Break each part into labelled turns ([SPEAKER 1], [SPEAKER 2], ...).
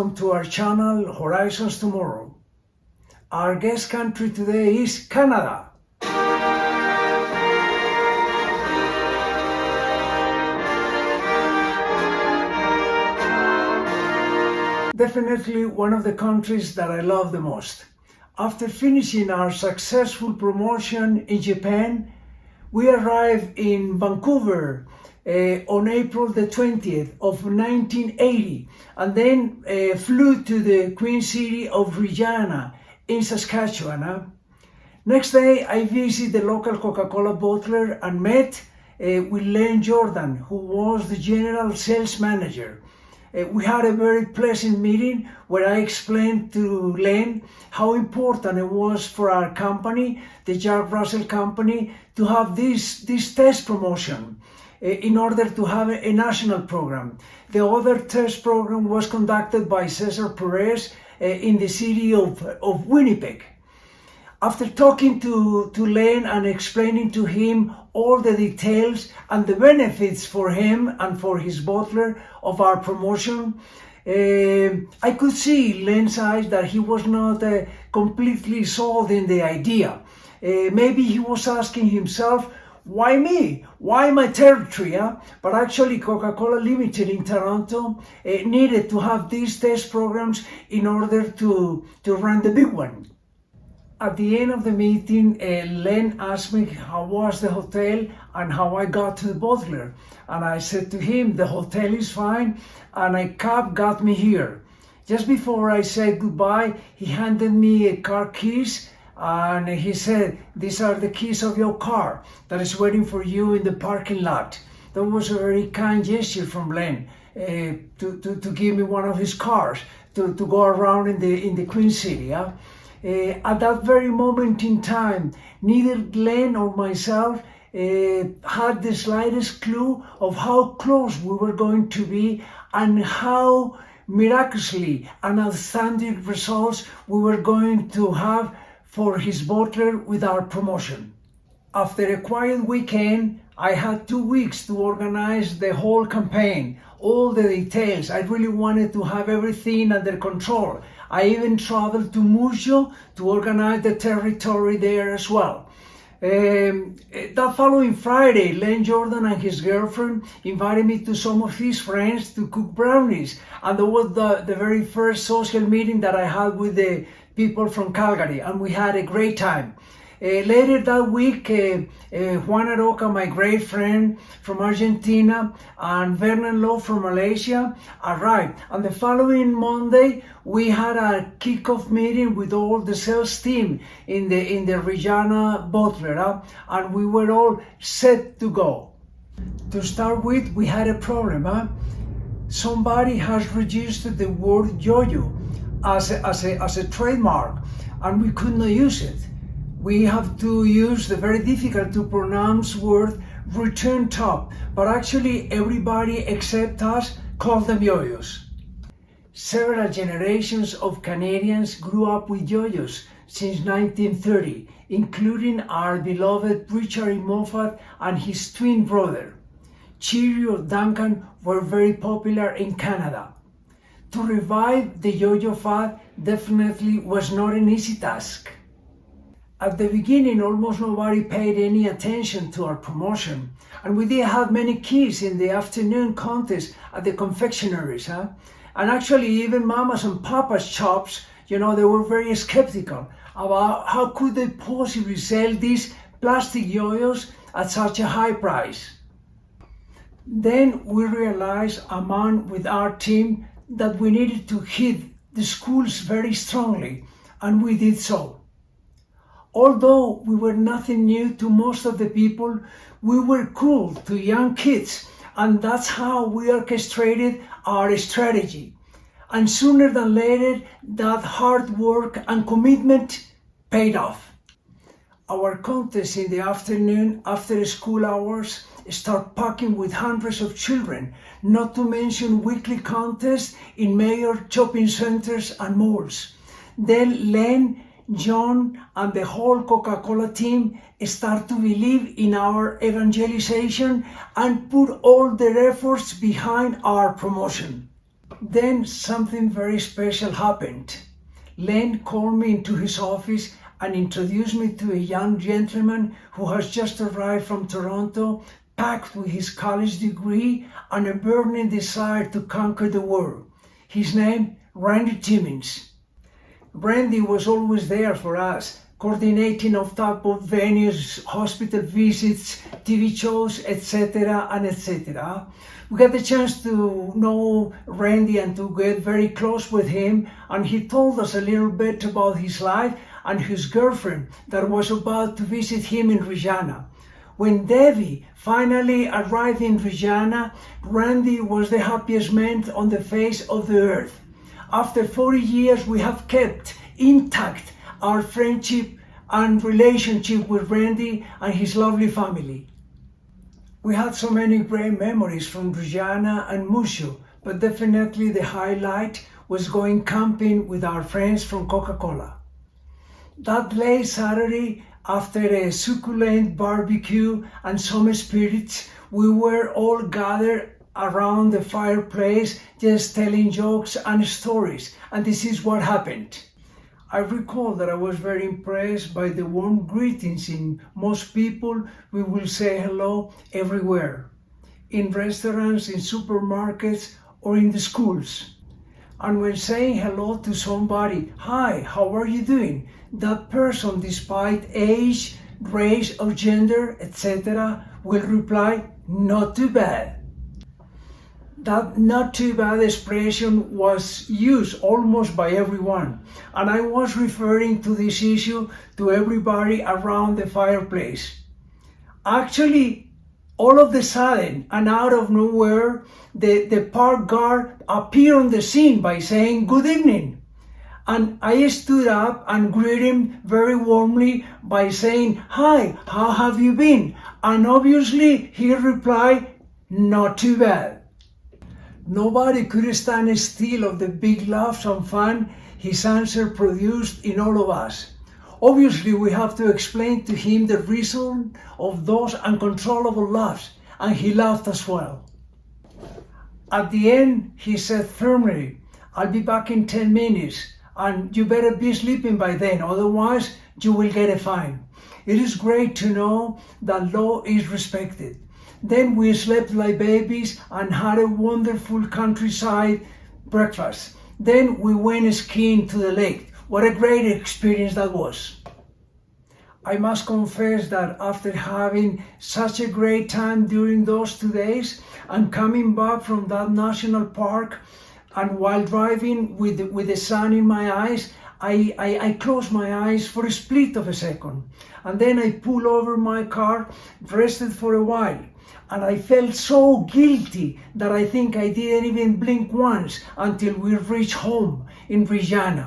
[SPEAKER 1] welcome to our channel Horizons Tomorrow. Our guest country today is Canada. Definitely one of the countries that I love the most. After finishing our successful promotion in Japan, we arrived in Vancouver on April the 20th of 1980, and then flew to the Queen City of Regina in Saskatchewan. Next day, I visited the local Coca-Cola bottler and met with Len Jordan, who was the general sales manager. We had a very pleasant meeting where I explained to Len how important it was for our company, the Jack Russell Company, to have this test promotion in order to have a national program. The other test program was conducted by Cesar Perez in the city of Winnipeg. After talking to Len and explaining to him all the details and the benefits for him and for his bottler of our promotion, I could see in Len's eyes that he was not completely sold in the idea. Maybe he was asking himself, why me? Why my territory? But actually Coca-Cola Limited in Toronto needed to have these test programs in order to run the big one. At the end of the meeting, Len asked me how was the hotel and how I got to the bottler. And I said to him, the hotel is fine and a cab got me here. Just before I said goodbye, he handed me a car keys and he said, these are the keys of your car that is waiting for you in the parking lot. That was a very kind gesture from Len to give me one of his cars to go around in the Queen City. At that very moment in time, neither Len or myself had the slightest clue of how close we were going to be and how miraculously and outstanding results we were going to have for his bottler with our promotion. After a quiet weekend, I had 2 weeks to organize the whole campaign, all the details. I really wanted to have everything under control. I even traveled to Murcio to organize the territory there as well. That following Friday, Len Jordan and his girlfriend invited me to some of his friends to cook brownies. And that was the very first social meeting that I had with the people from Calgary, and we had a great time. Later that week, Juan Aroca, my great friend from Argentina, and Vernon Lowe from Malaysia arrived. And the following Monday, we had a kickoff meeting with all the sales team in the Regina bottler, and we were all set to go. To start with, we had a problem. Somebody has registered the word yo-yo as a trademark, and we could not use it. We have to use the very difficult to pronounce word return top, but actually everybody except us called them yo-yos. Several generations of Canadians grew up with yo-yos since 1930, including our beloved Richard E. Moffat and his twin brother. Cheerio Duncan were very popular in Canada. To revive the yo-yo fad definitely was not an easy task. At the beginning, almost nobody paid any attention to our promotion, and we did have many kids in the afternoon contest at the confectionaries. And actually, even mamas and papas shops, they were very skeptical about how could they possibly sell these plastic yo-yos at such a high price. Then we realized, among with our team, that we needed to hit the schools very strongly, and we did so. Although we were nothing new to most of the people, we were cool to young kids, and that's how we orchestrated our strategy. And sooner than later, that hard work and commitment paid off. Our contest in the afternoon, after school hours, start packing with hundreds of children, not to mention weekly contests in major shopping centers and malls. Then Len, John, and the whole Coca-Cola team start to believe in our evangelization and put all their efforts behind our promotion. Then something very special happened. Len called me into his office and introduced me to a young gentleman who has just arrived from Toronto, packed with his college degree and a burning desire to conquer the world. His name, Randy Timmins. Randy was always there for us, coordinating of top of venues, hospital visits, TV shows, etc. and etc. We got the chance to know Randy and to get very close with him, and he told us a little bit about his life and his girlfriend that was about to visit him in Regina. When Debbie finally arrived in Regina, Randy was the happiest man on the face of the earth. After 40 years, we have kept intact our friendship and relationship with Randy and his lovely family. We had so many great memories from Regina and Mushu, but definitely the highlight was going camping with our friends from Coca-Cola. That late Saturday, after a succulent barbecue and some spirits, we were all gathered around the fireplace just telling jokes and stories, and this is what happened. I recall that I was very impressed by the warm greetings. In most people, we will say hello everywhere, in restaurants, in supermarkets, or in the schools. And when saying hello to somebody, "Hi, how are you doing?" that person, despite age, race, or gender, etc., will reply, "Not too bad." That "not too bad" expression was used almost by everyone, and I was referring to this issue to everybody around the fireplace. Actually, all of a sudden and out of nowhere, the park guard appeared on the scene by saying, "Good evening." And I stood up and greeted him very warmly by saying, "Hi, how have you been?" And obviously he replied, "Not too bad." Nobody could stand still of the big laughs and fun his answer produced in all of us. Obviously, we have to explain to him the reason of those uncontrollable laughs, and he laughed as well. At the end, he said firmly, "I'll be back in 10 minutes, and you better be sleeping by then, otherwise you will get a fine." It is great to know that law is respected. Then we slept like babies and had a wonderful countryside breakfast. Then we went skiing to the lake. What a great experience that was. I must confess that after having such a great time during those 2 days and coming back from that national park, and while driving with the sun in my eyes, I closed my eyes for a split of a second. And then I pulled over my car, rested for a while. And I felt so guilty that I think I didn't even blink once until we reached home in Regina.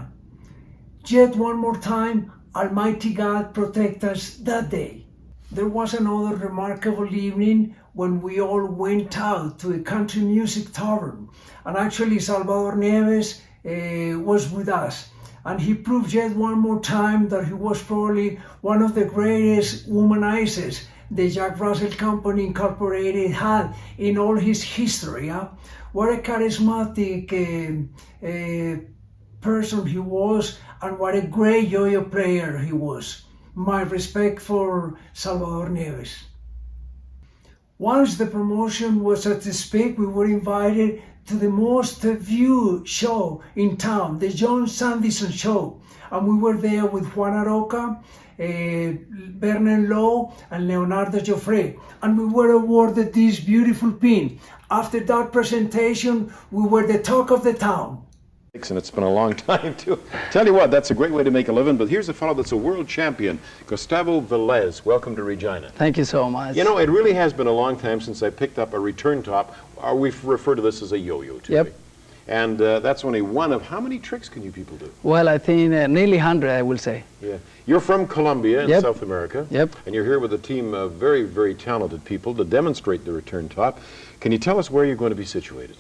[SPEAKER 1] Yet one more time, Almighty God protect us that day. There was another remarkable evening when we all went out to a country music tavern. And actually Salvador Nieves was with us. And he proved yet one more time that he was probably one of the greatest womanizers the Jack Russell Company Incorporated had in all his history. What a charismatic person he was, and what a great yo-yo player he was. My respect for Salvador Nieves. Once the promotion was at its peak, we were invited to the most viewed show in town, the John Sandison Show. And we were there with Juan Aroca, Bernard Law, and Leonardo Joffre. And we were awarded this beautiful pin. After that presentation, we were the talk of the town.
[SPEAKER 2] And it's been a long time too. Tell you what, that's a great way to make a living, but here's a fellow that's a world champion, Gustavo Velez. Welcome to Regina.
[SPEAKER 3] Thank you so much.
[SPEAKER 2] You know, it really has been a long time since I picked up a return top. We refer to this as a yo-yo too.
[SPEAKER 3] Yep.
[SPEAKER 2] And that's only one of how many tricks can you people do?
[SPEAKER 3] Well, I think nearly 100, I will say.
[SPEAKER 2] Yeah. You're from Colombia in
[SPEAKER 3] Yep.
[SPEAKER 2] South America.
[SPEAKER 3] Yep.
[SPEAKER 2] And you're here with a team of very, very talented people to demonstrate the return top. Can you tell us where you're going to be situated?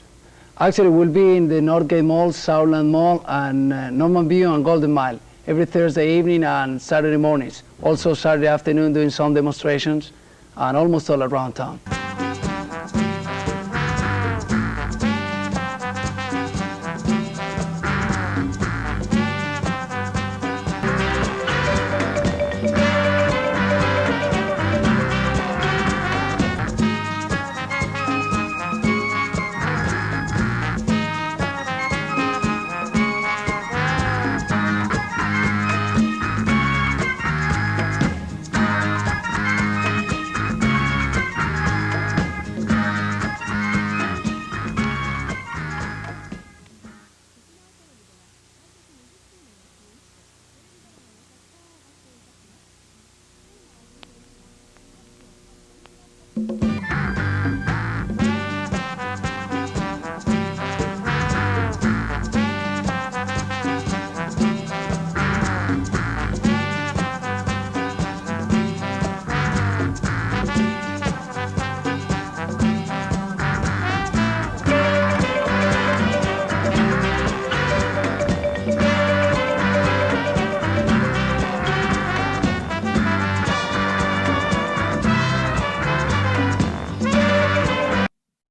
[SPEAKER 3] Actually, we'll be in the Northgate Mall, Southland Mall, and Norman View and Golden Mile every Thursday evening and Saturday mornings. Also Saturday afternoon doing some demonstrations, and almost all around town.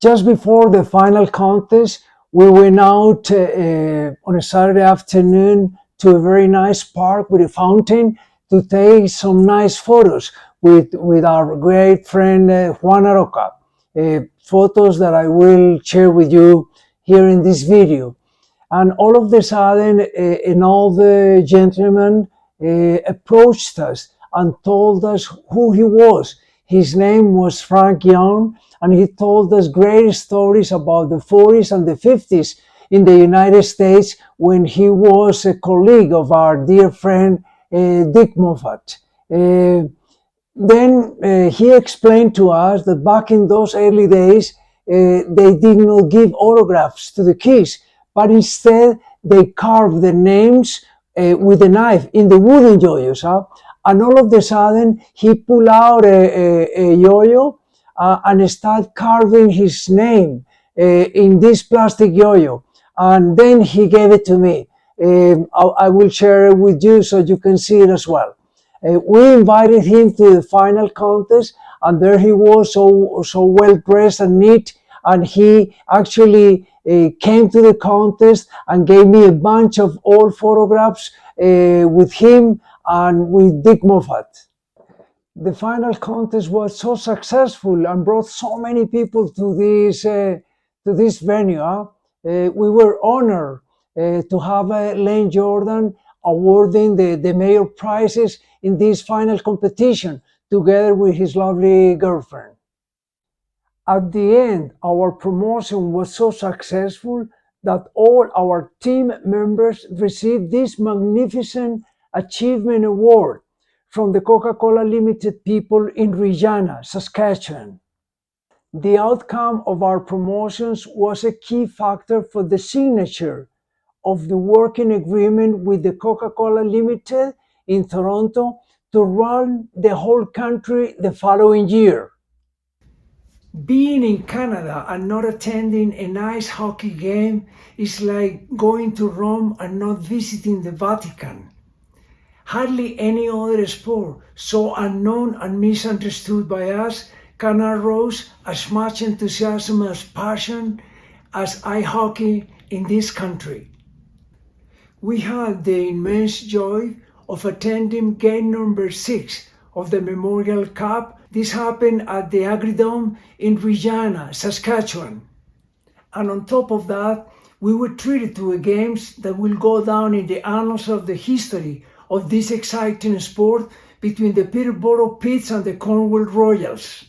[SPEAKER 1] Just before the final contest, we went out on a Saturday afternoon to a very nice park with a fountain to take some nice photos with our great friend Juan Aroca. Photos that I will share with you here in this video. And all of a sudden, an old gentleman approached us and told us who he was. His name was Frank Young, and he told us great stories about the 40s and the 50s in the United States when he was a colleague of our dear friend Dick Moffat. Then he explained to us that back in those early days, they did not give autographs to the kids, but instead they carved the names with a knife in the wooden yo-yos. And all of a sudden, he pulled out a yo-yo and started carving his name in this plastic yo-yo. And then he gave it to me. I will share it with you so you can see it as well. We invited him to the final contest, and there he was, so well dressed and neat. And he actually came to the contest and gave me a bunch of old photographs with him and with Dick Moffat. The final contest was so successful and brought so many people to this venue. We were honored to have Lane Jordan awarding the mayor prizes in this final competition together with his lovely girlfriend. At the end, our promotion was so successful that all our team members received this magnificent achievement award from the Coca-Cola Limited people in Regina, Saskatchewan. The outcome of our promotions was a key factor for the signature of the working agreement with the Coca-Cola Limited in Toronto to run the whole country the following year. Being in Canada and not attending an ice hockey game is like going to Rome and not visiting the Vatican. Hardly any other sport so unknown and misunderstood by us can arouse as much enthusiasm as passion as ice hockey in this country. We had the immense joy of attending game number 6 of the Memorial Cup. This happened at the Agridome in Regina, Saskatchewan. And on top of that, we were treated to a games that will go down in the annals of the history of this exciting sport between the Peterborough Pits and the Cornwall Royals.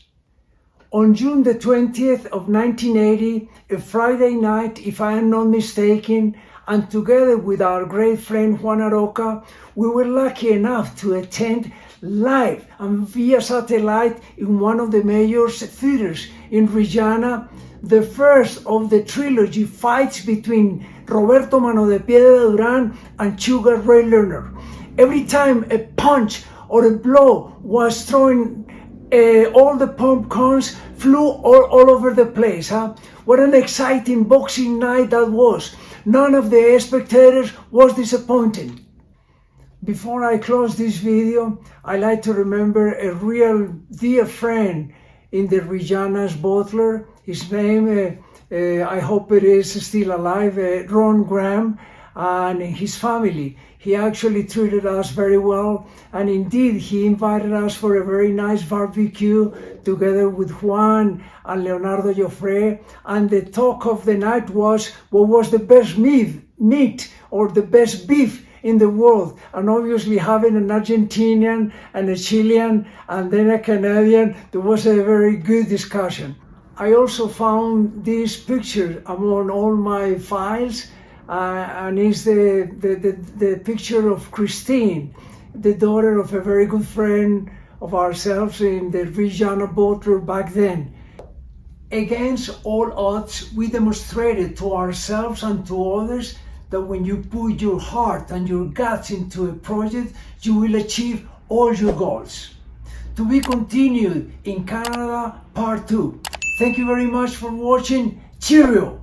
[SPEAKER 1] On June the 20th of 1980, a Friday night, if I am not mistaken, and together with our great friend Juan Aroca, we were lucky enough to attend live and via satellite in one of the mayor's theaters in Regina, the first of the trilogy fights between Roberto Mano de Piedra Duran and Sugar Ray Lerner. Every time a punch or a blow was thrown, all the popcorns flew all over the place. What an exciting boxing night that was. None of the spectators was disappointed. Before I close this video, I like to remember a real dear friend in the Regina's Bottler. His name, I hope it is still alive, Ron Graham, and his family. He actually treated us very well, and indeed he invited us for a very nice barbecue together with Juan and Leonardo Joffre, and the talk of the night was what was the best meat or the best beef in the world, and obviously having an Argentinian and a Chilean and then a Canadian, there was a very good discussion. I also found this picture among all my files, and it's the picture of Christine, the daughter of a very good friend of ourselves in the Regina boat tour back then. Against all odds, we demonstrated to ourselves and to others that when you put your heart and your guts into a project, you will achieve all your goals. To be continued in Canada, part 2. Thank you very much for watching. Cheerio!